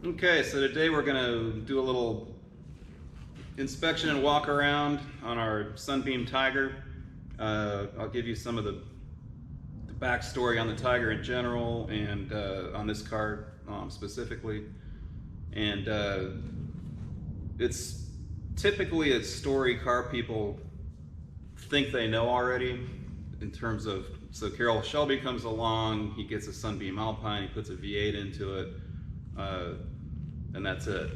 Okay, so today we're going to do a little inspection and walk around on our Sunbeam Tiger. I'll give you some of the backstory on the Tiger in general and on this car specifically. And it's typically a story car people think they know already in terms of, so Carroll Shelby comes along, he gets a Sunbeam Alpine, he puts a V8 into it, and that's it.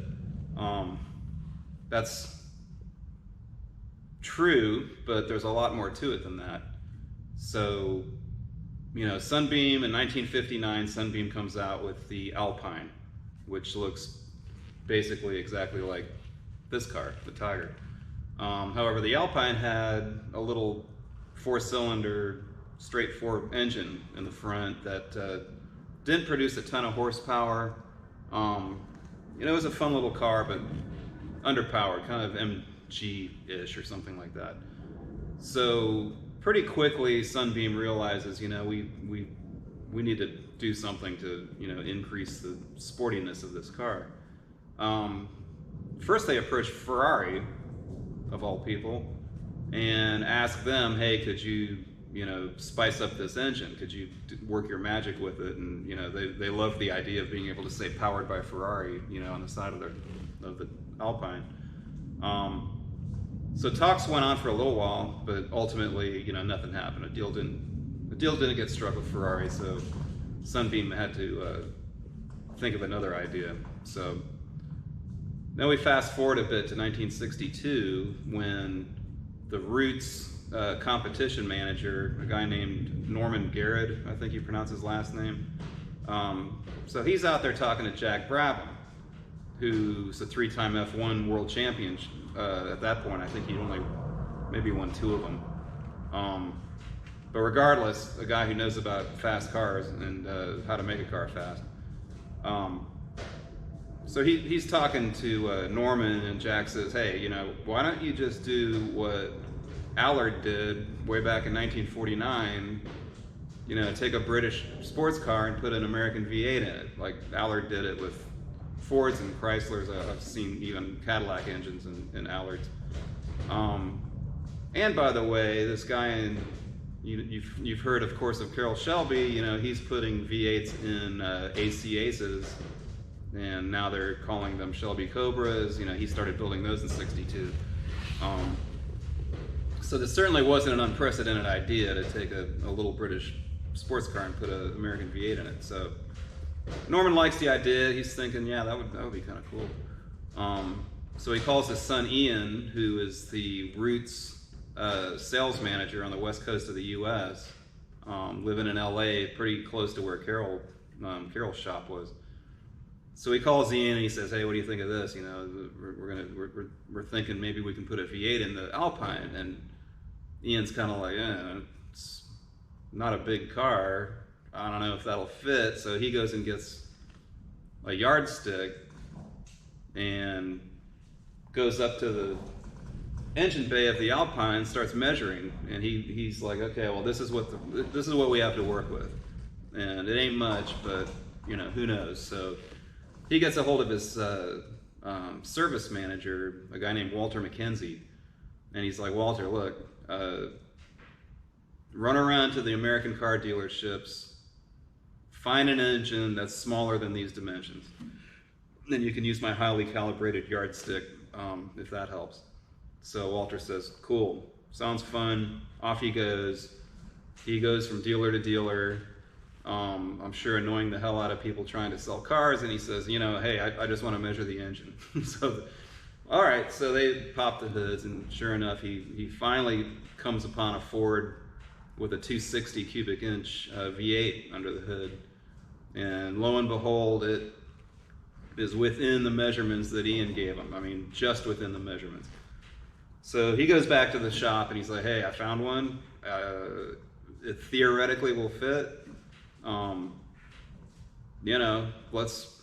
That's true, but there's a lot more to it than that. So, you know, Sunbeam in 1959, Sunbeam comes out with the Alpine, which looks basically exactly like this car, the Tiger. However, the Alpine had a little four-cylinder straight four engine in the front that didn't produce a ton of horsepower. You know, it was a fun little car, but underpowered, kind of MG-ish or something like that. So pretty quickly, Sunbeam realizes, you know, we need to do something to, you know, increase the sportiness of this car. First, they approached Ferrari, of all people, and asked them, hey, could you, you know, spice up this engine? Could you work your magic with it? And, you know, they loved the idea of being able to say powered by Ferrari, you know, on the side of the Alpine. So talks went on for a little while, but ultimately, you know, nothing happened. A deal didn't get struck with Ferrari, so Sunbeam had to think of another idea. So now we fast forward a bit to 1962 when the Roots competition manager, a guy named Norman Garrett, I think you pronounce his last name. So he's out there talking to Jack Brabham, who's a three-time F1 world champion. At that point, I think he'd only maybe won 2 of them. But regardless, a guy who knows about fast cars and how to make a car fast. So he's talking to Norman, and Jack says, hey, you know, why don't you just do what Allard did way back in 1949, you know, take a British sports car and put an American V8 in it, like Allard did it with Fords and Chryslers. I've seen even Cadillac engines in Allards. And by the way, this guy, you've heard, of course, of Carroll Shelby. You know, he's putting V8s in AC Aces, and now they're calling them Shelby Cobras. You know, he started building those in '62. So this certainly wasn't an unprecedented idea to take a little British sports car and put an American V8 in it. So Norman likes the idea. He's thinking, yeah, that would be kind of cool. So he calls his son Ian, who is the Roots sales manager on the west coast of the U.S., living in L.A., pretty close to where Carroll's shop was. So he calls Ian and he says, hey, what do you think of this? You know, we're thinking maybe we can put a V8 in the Alpine. And Ian's kind of like, it's not a big car. I don't know if that'll fit. So he goes and gets a yardstick and goes up to the engine bay of the Alpine, starts measuring, and he's like, okay, well, this is what we have to work with, and it ain't much, but you know, who knows? So he gets a hold of his service manager, a guy named Walter McKenzie, and he's like, Walter, look, run around to the American car dealerships, find an engine that's smaller than these dimensions. Then you can use my highly calibrated yardstick if that helps. So Walter says, cool, sounds fun. Off he goes. He goes from dealer to dealer. I'm sure annoying the hell out of people trying to sell cars, and he says, you know, hey, I just want to measure the engine. So, all right, so they pop the hoods, and sure enough, he finally comes upon a Ford with a 260 cubic inch V8 under the hood. And lo and behold, it is within the measurements that Ian gave him. I mean, just within the measurements. So he goes back to the shop and he's like, hey, I found one. It theoretically will fit. You know, let's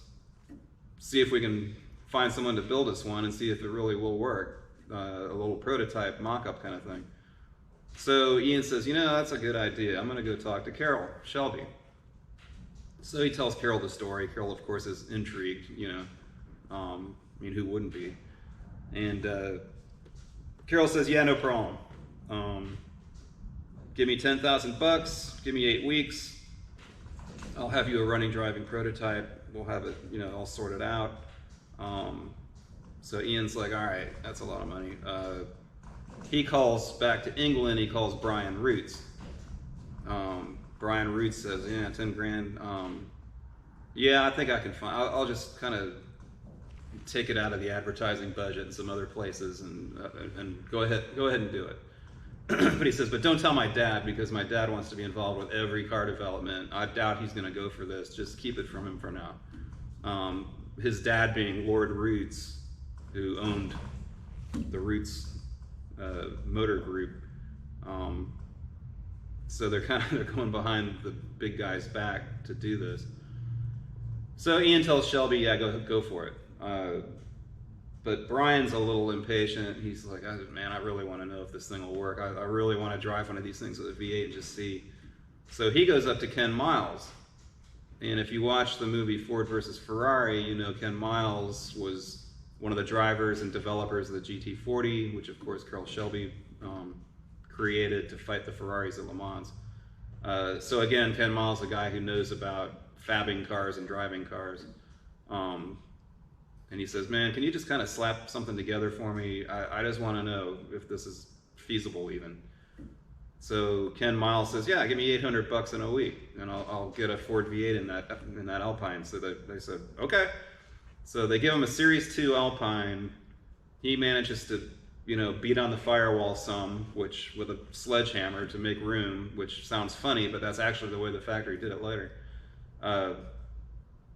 see if we can find someone to build us one and see if it really will work. A little prototype, mock-up kind of thing. So Ian says, you know, that's a good idea. I'm going to go talk to Carroll Shelby. So he tells Carol the story. Carol, of course, is intrigued, you know. I mean, who wouldn't be? And Carol says, yeah, no problem. Give me $10,000, give me 8 weeks. I'll have you a running, driving prototype. We'll have it, you know, all sorted out. So Ian's like, all right, that's a lot of money. He calls back to England. He calls Brian Roots. Brian Roots says, yeah, 10 grand. Yeah, I think I can find, I'll just kind of take it out of the advertising budget and some other places and go ahead and do it. But he says, but don't tell my dad, because my dad wants to be involved with every car development. I doubt he's going to go for this. Just keep it from him for now. His dad being Lord Roots, who owned the Roots motor group. So they're going behind the big guy's back to do this. So Ian tells Shelby, yeah, go for it. But Brian's a little impatient. He's like, man, I really want to know if this thing will work. I really want to drive one of these things with a V8 and just see. So he goes up to Ken Miles. And if you watch the movie Ford versus Ferrari, you know Ken Miles was one of the drivers and developers of the GT40, which of course Carroll Shelby created to fight the Ferraris at Le Mans. So again, Ken Miles, a guy who knows about fabbing cars and driving cars. And he says, man, can you just kind of slap something together for me? I just want to know if this is feasible even. So Ken Miles says, yeah, give me $800 in a week, and I'll get a Ford V8 in that Alpine. So they said, okay. So they give him a Series 2 Alpine. He manages to, you know, beat on the firewall some, which with a sledgehammer to make room, which sounds funny, but that's actually the way the factory did it later.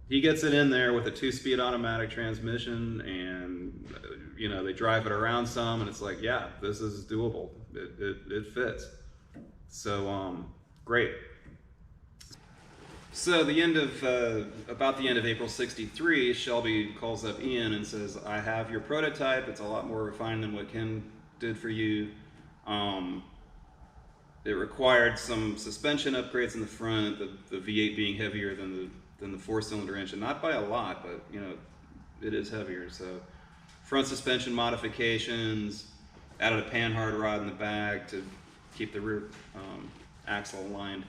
He gets it in there with a 2-speed automatic transmission, and you know, they drive it around some, and it's like, yeah, this is doable. It fits. So great. So about the end of April '63, Shelby calls up Ian and says, I have your prototype. It's a lot more refined than what Ken did for you. It required some suspension upgrades in the front, the V8 being heavier than the 4-cylinder engine, not by a lot, but you know, it is heavier. So front suspension modifications, added a panhard rod in the back to keep the rear axle aligned,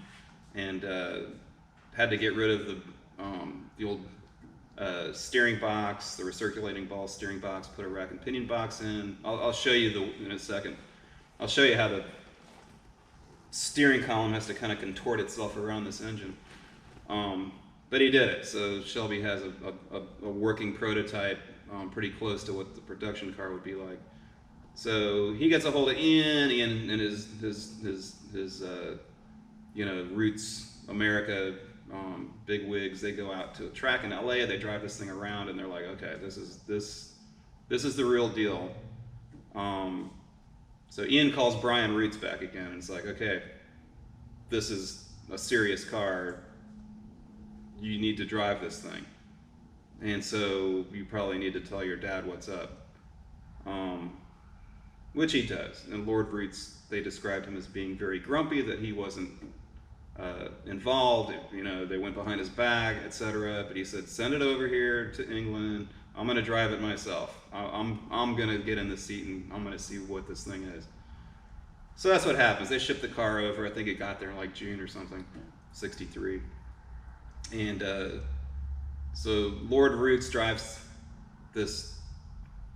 and had to get rid of the old steering box, the recirculating ball steering box, put a rack and pinion box in. I'll show you in a second. I'll show you how the steering column has to kind of contort itself around this engine. But he did it, so Shelby has a working prototype pretty close to what the production car would be like. So he gets a hold of Ian and his you know, Roots America big wigs. They go out to a track in LA, they drive this thing around, and they're like, okay, this is the real deal. So Ian calls Brian Roots back again, and it's like, okay, this is a serious car. You need to drive this thing. And so you probably need to tell your dad what's up. Which he does. And Lord Roots, they described him as being very grumpy, that he wasn't involved. You know, they went behind his back, etc. But he said, send it over here to England. I'm going to drive it myself. I'm going to get in the seat and I'm going to see what this thing is. So that's what happens. They shipped the car over. I think it got there in like June or something, '63. And so Lord Roots drives this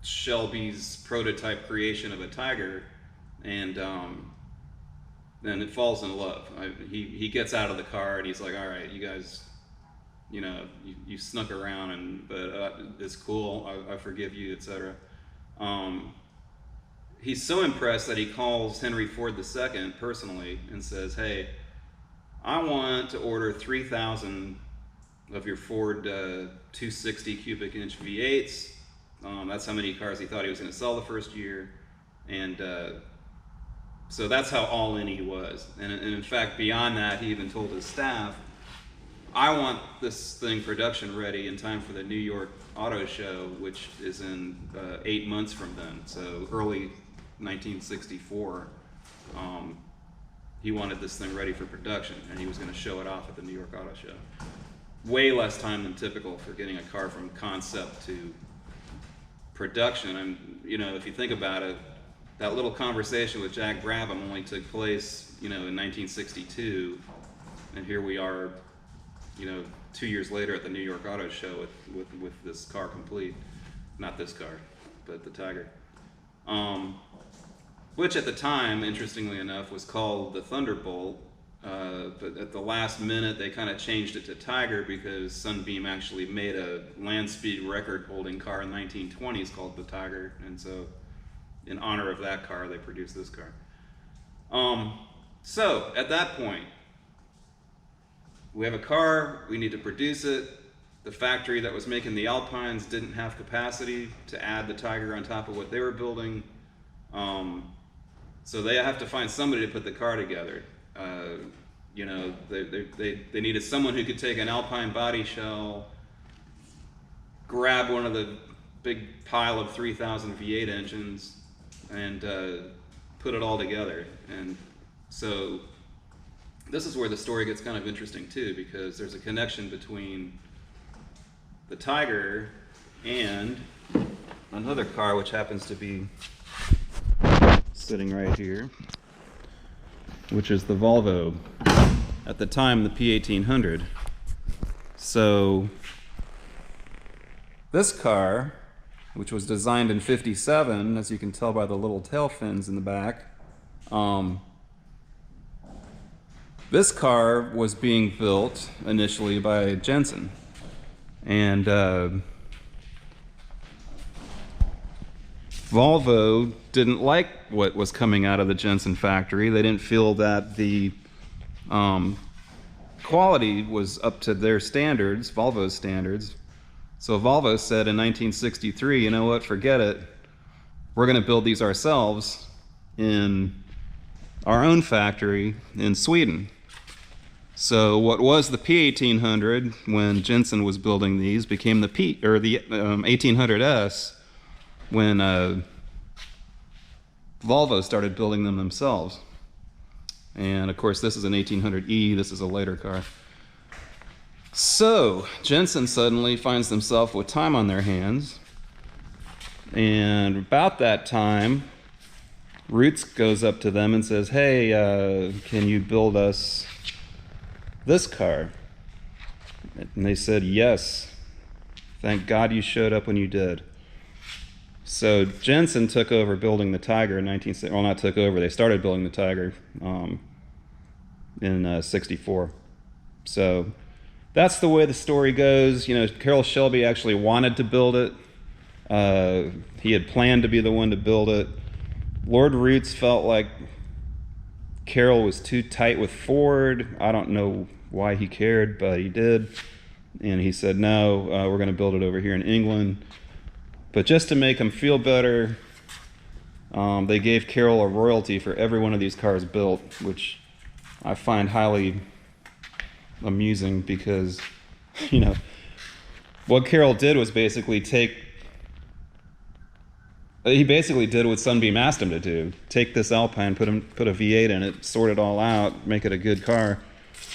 Shelby's prototype creation of a Tiger, and then it falls in love. He gets out of the car and he's like, all right, you guys, you know, you snuck around, but it's cool. I forgive you, etc. He's so impressed that he calls Henry Ford II personally and says, hey, I want to order 3,000 of your Ford 260 cubic inch V8s. That's how many cars he thought he was going to sell the first year. And so that's how all in he was. And in fact, beyond that, he even told his staff, I want this thing production ready in time for the New York Auto Show, which is in 8 months from then, so early 1964. He wanted this thing ready for production, and he was going to show it off at the New York Auto Show. way less time than typical for getting a car from concept to production. And you know, if you think about it, that little conversation with Jack Brabham only took place, you know, in 1962, and here we are, you know, 2 years later at the New York Auto Show with this car complete. Not this car, but the Tiger. Which at the time, interestingly enough, was called the Thunderbolt. But at the last minute, they kind of changed it to Tiger because Sunbeam actually made a land speed record-holding car in the 1920s called the Tiger, and so in honor of that car, they produced this car. So at that point, we have a car, we need to produce it. The factory that was making the Alpines didn't have capacity to add the Tiger on top of what they were building. So they have to find somebody to put the car together. You know, they needed someone who could take an Alpine body shell, grab one of the big pile of 3,000 V8 engines, and put it all together. And so this is where the story gets kind of interesting too, because there's a connection between the Tiger and another car which happens to be sitting right here, which is the Volvo, at the time the P1800. So this car, which was designed in '57, as you can tell by the little tail fins in the back, this car was being built initially by Jensen, and Volvo didn't like what was coming out of the Jensen factory. They didn't feel that the quality was up to their standards, Volvo's standards. So Volvo said in 1963, you know what, forget it. We're going to build these ourselves in our own factory in Sweden. So what was the P1800 when Jensen was building these became the 1800S when Volvo started building them themselves. And of course this is an 1800E, this is a later car. So Jensen suddenly finds themselves with time on their hands, and about that time Roots goes up to them and says, hey, can you build us this car? And they said, yes, thank God you showed up when you did. So Jensen took over building the Tiger in well, not took over, they started building the Tiger in '64. So that's the way the story goes. You know, Carroll Shelby actually wanted to build it. He had planned to be the one to build it. Lord Roots felt like Carroll was too tight with Ford. I don't know why he cared, but he did. And he said, no, we're going to build it over here in England. But just to make him feel better, they gave Carroll a royalty for every one of these cars built, which I find highly amusing because, you know, what Carroll did was basically he basically did what Sunbeam asked him to do. Take this Alpine, put a V8 in it, sort it all out, make it a good car.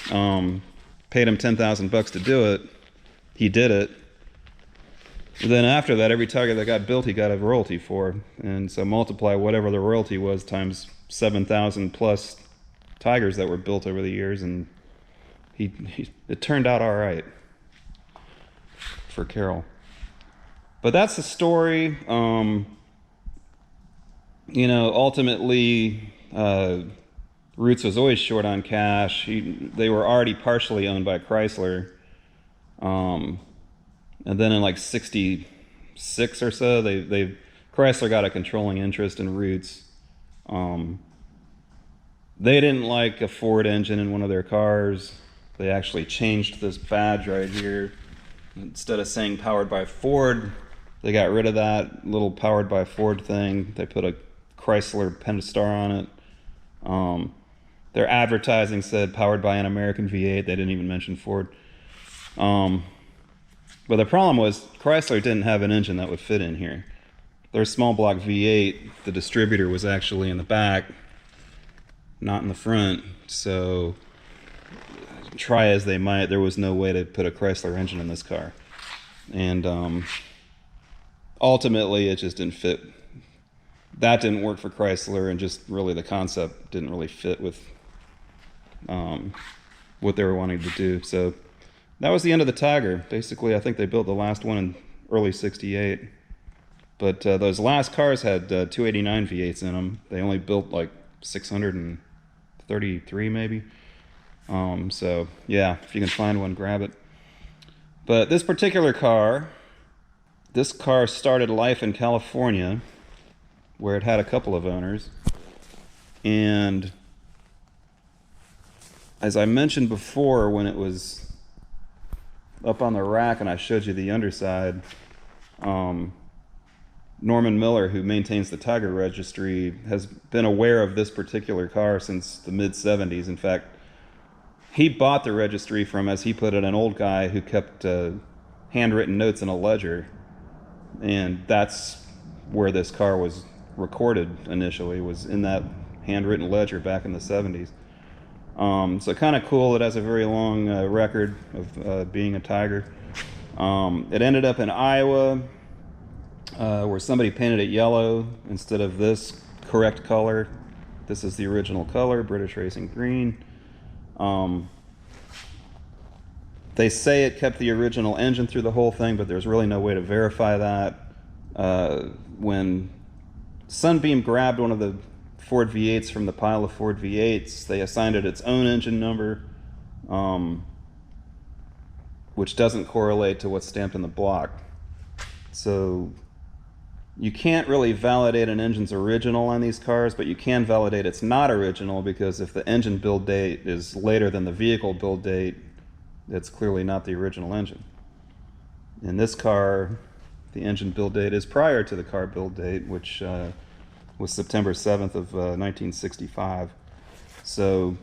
Paid him $10,000 to do it. He did it. Then after that, every Tiger that got built, he got a royalty for. And so multiply whatever the royalty was times 7,000 plus Tigers that were built over the years, and it turned out all right for Carroll. But that's the story. You know, ultimately, Roots was always short on cash. They were already partially owned by Chrysler. And then in like '66 or so, Chrysler got a controlling interest in Roots. They didn't like a Ford engine in one of their cars. They actually changed this badge right here. Instead of saying powered by Ford, they got rid of that little powered by Ford thing. They put a Chrysler Pentastar on it. Their advertising said powered by an American V8. They didn't even mention Ford. But the problem was Chrysler didn't have an engine that would fit in here. Their small block V8, the distributor was actually in the back, not in the front. So try as they might, there was no way to put a Chrysler engine in this car. And ultimately, it just didn't fit. That didn't work for Chrysler, and just really the concept didn't really fit with what they were wanting to do. So that was the end of the Tiger. Basically, I think they built the last one in early '68. But those last cars had 289 V8s in them. They only built like 633 maybe. So yeah, if you can find one, grab it. But this particular car, this car started life in California, where it had a couple of owners. And as I mentioned before, when it was up on the rack and I showed you the underside, Norman Miller, who maintains the Tiger registry, has been aware of this particular car since the mid-'70s. In fact, he bought the registry from, as he put it, an old guy who kept handwritten notes in a ledger. And that's where this car was recorded initially, was in that handwritten ledger back in the '70s. So kind of cool. It has a very long record of being a Tiger. It ended up in Iowa, where somebody painted it yellow instead of this correct color. This is the original color, British Racing Green. They say it kept the original engine through the whole thing, but there's really no way to verify that. When Sunbeam grabbed one of the Ford V8s from the pile of Ford V8s, they assigned it its own engine number, which doesn't correlate to what's stamped in the block. So you can't really validate an engine's original on these cars, but you can validate it's not original, because if the engine build date is later than the vehicle build date, it's clearly not the original engine. In this car, the engine build date is prior to the car build date, which was September 7th of 1965. So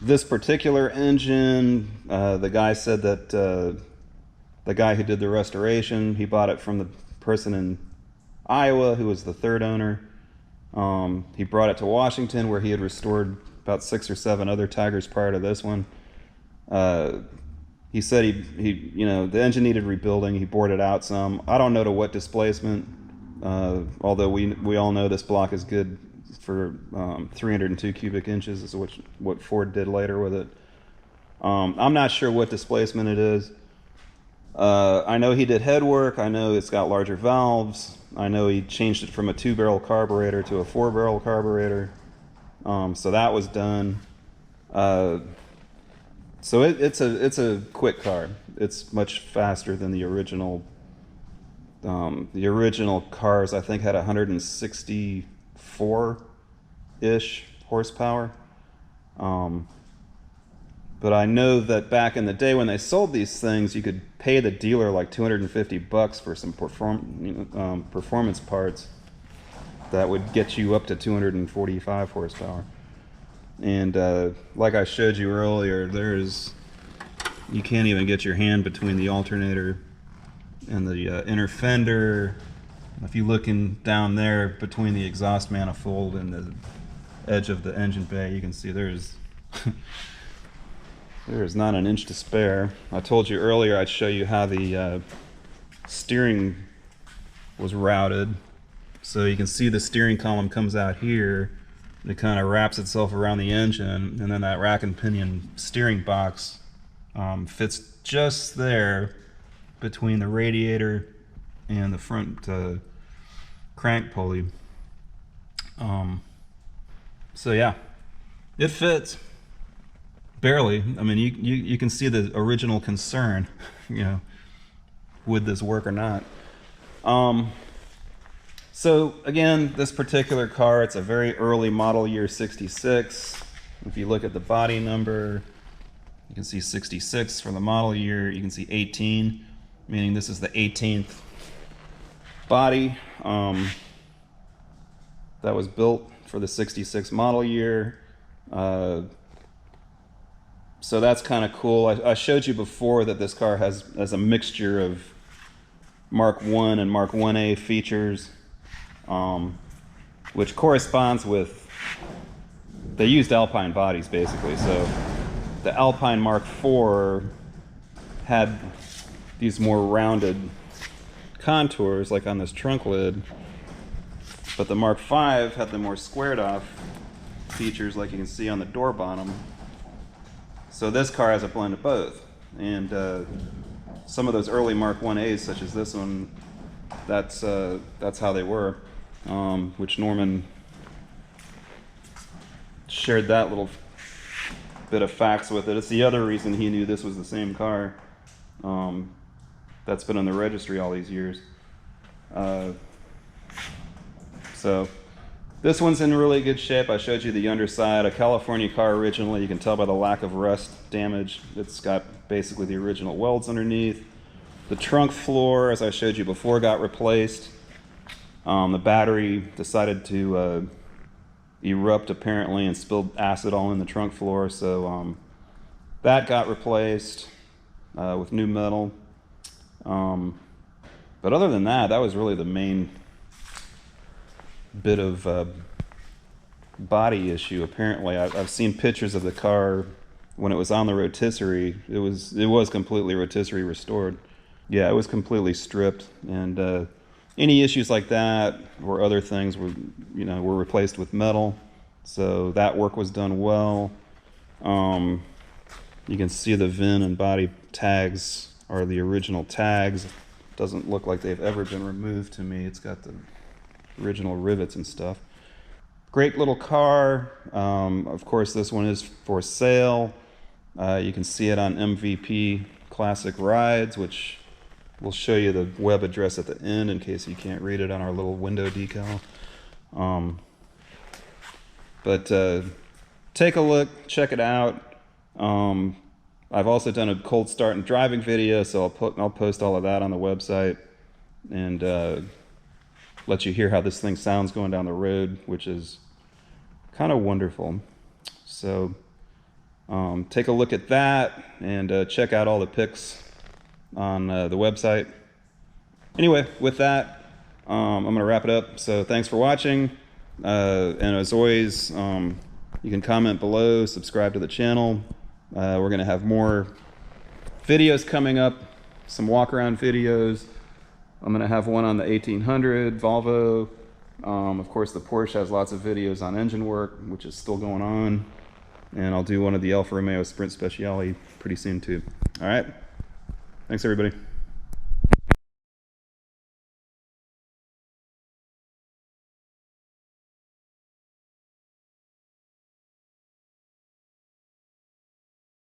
this particular engine, the guy said that the guy who did the restoration, he bought it from the person in Iowa who was the third owner. He brought it to Washington, where he had restored about 6 or 7 other Tigers prior to this one. He said he the engine needed rebuilding. He bored it out some. I don't know to what displacement, although we all know this block is good for 302 cubic inches, is what Ford did later with it. I'm not sure what displacement it is. I know he did head work. I know it's got larger valves. I know he changed it from a 2-barrel carburetor to a 4-barrel carburetor. So that was done. So it's a quick car. It's much faster than the original. The original cars, I think, had 164-ish horsepower. But I know that back in the day when they sold these things, you could pay the dealer like $250 for some performance parts that would get you up to 245 horsepower. And like I showed you earlier, you can't even get your hand between the alternator and the inner fender. If you look down there between the exhaust manifold and the edge of the engine bay, you can see there's not an inch to spare. I told you earlier I'd show you how the steering was routed. So you can see the steering column comes out here. It kind of wraps itself around the engine, and then that rack and pinion steering box fits just there between the radiator and the front crank pulley. So yeah, it fits. Barely. I mean, you can see the original concern, would this work or not? So again, this particular car, it's a very early model year 66. If you look at the body number, you can see 66 for the model year. You can see 18, meaning this is the 18th body that was built for the 66 model year. So that's kind of cool. I showed you before that this car has a mixture of Mark I and Mark 1A features, which corresponds with they used Alpine bodies basically. So the Alpine Mark IV had these more rounded contours like on this trunk lid, but the Mark V had the more squared off features like you can see on the door bottom. So this car has a blend of both, and some of those early Mark 1As, such as this one, that's how they were, which Norman shared that little bit of facts with it. It's the other reason he knew this was the same car that's been on the registry all these years. So this one's in really good shape. I showed you the underside. A California car originally. You can tell by the lack of rust damage. It's got basically the original welds underneath. The trunk floor, as I showed you before, got replaced. The battery decided to erupt apparently and spilled acid all in the trunk floor, so that got replaced with new metal. But other than that, that was really the main bit of body issue. Apparently, I've seen pictures of the car when it was on the rotisserie. It was completely rotisserie restored. Yeah, it was completely stripped, and any issues like that or other things were replaced with metal. So that work was done well. You can see the VIN and body tags are the original tags. Doesn't look like they've ever been removed to me. It's got the original rivets and stuff. Great little car. Of course, this one is for sale. You can see it on MVP Classic Rides, which we'll show you the web address at the end in case you can't read it on our little window decal. But take a look, check it out. I've also done a cold start and driving video, so I'll post all of that on the website and let you hear how this thing sounds going down the road, which is kind of wonderful. So take a look at that and check out all the pics on the website. Anyway, with that, I'm going to wrap it up. So thanks for watching. And as always, you can comment below, subscribe to the channel. We're going to have more videos coming up, some walk around videos. I'm going to have one on the 1800 Volvo. Of course, the Porsche has lots of videos on engine work, which is still going on. And I'll do one of the Alfa Romeo Sprint Speciale pretty soon too. All right. Thanks, everybody.